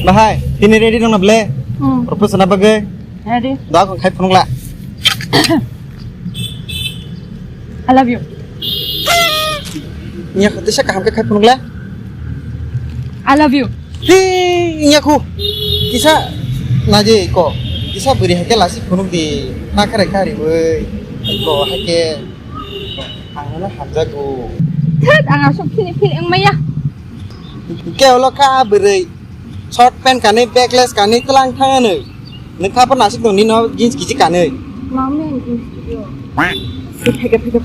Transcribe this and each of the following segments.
Bahai, ini ready dong nable. Propose na bagay. Ready. Doa ko khai phone la. I love you. Nya ko tisa kaham ke khai phone la. I love you. Hi, nya ko. Kisa naje ko. Kisa beri hake lasi phone di na kare kare wei. Ko hake angna hamza go. Thad ang asok pinipil ang maya. Keo lo ka beri. Short pant kane backless kane telang thang ne.นึกภาพปัญหาสิ่งตรงนี้เนาะยินกิจการเลย Mami ang insecure.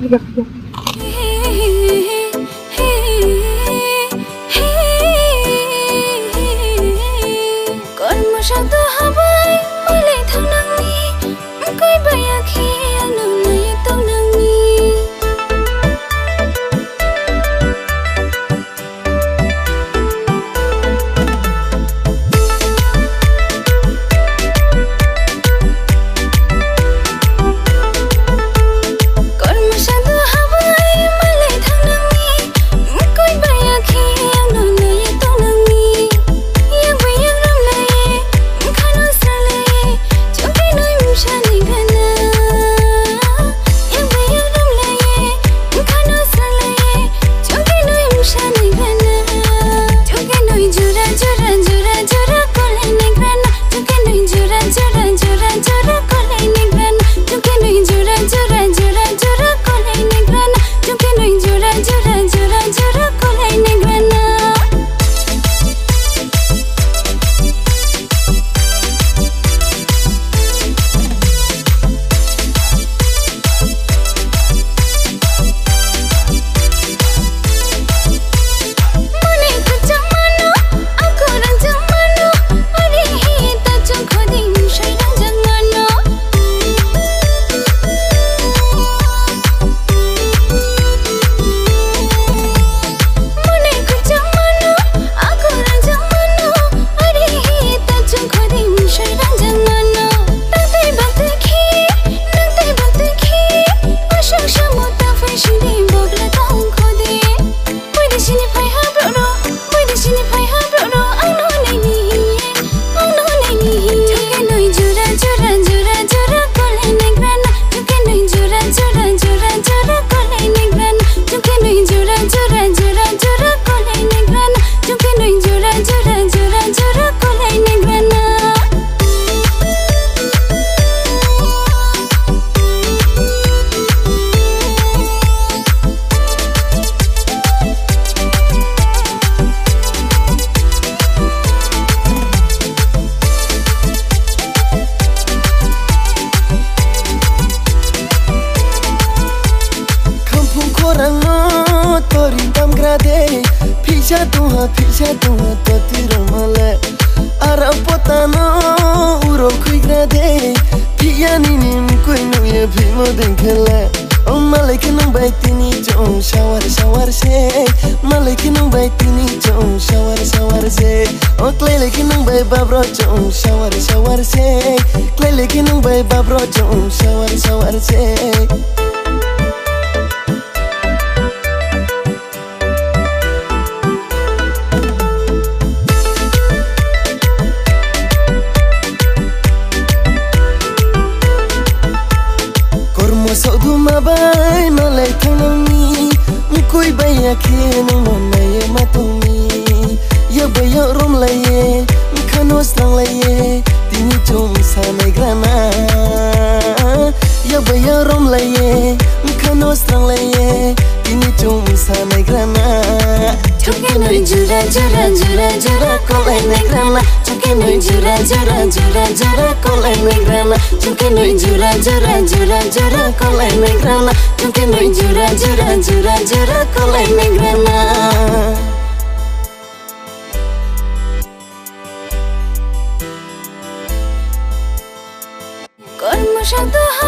Piga. Kormo Sauduha bai malay thang nang ni koi baya khi ano na ito nang ni Kormo Sauduha bai malay thang nang ni koi baya khi ano na ito nang ni yang bayang ram lai khano sale choke noi mushani gana yang bayang ram lai khano sale choke noi mushani gana choke noi jura kolai ne grana choke noi jura kolai ne grana choke noi jura kolai ne grana choke noi jura kolai ne grana Money kacang mano, aku ranjang mano. Hari hita jang khodim shai ranjang mano. Money kacang mano, aku ranjang mano. Hari hita jang khodim shai ranjang mano. Nang tay bakte khi, ashok shamuta fai shini bogla taung khode. Boy de sini phai ha bro ro, ang no nei ni. Choke noi jura kolai ne grana, choke noi jura kolai ne grana, choke noi jura kolai ne grana, choke noi jura kolai ne grana. Kampung korang no tori dam grade Pija tuha toti romale Arab potano uro kui grade Pia ninim kui nuye pimo denkele Oh malaikin nung baitini jom shawar se Malaikin nung baitini jom shawar se Oh klelekin nung bai babro jom shawar se Klelekin nung bai babro jom shawar se Kormo Sauduha bai malai thang nang ni koi baya khi nang non nay matong ni ya baya rom lai khano sang lai tini chom sa mai grana ya baya rom lai khano sang lai tini chom sa mai grana Choke noi jura kolai ne grana, choke noi jura kolai ne grana, choke noi jura kolai ne grana, choke noi jura kolai ne grana. Kormo Sauduha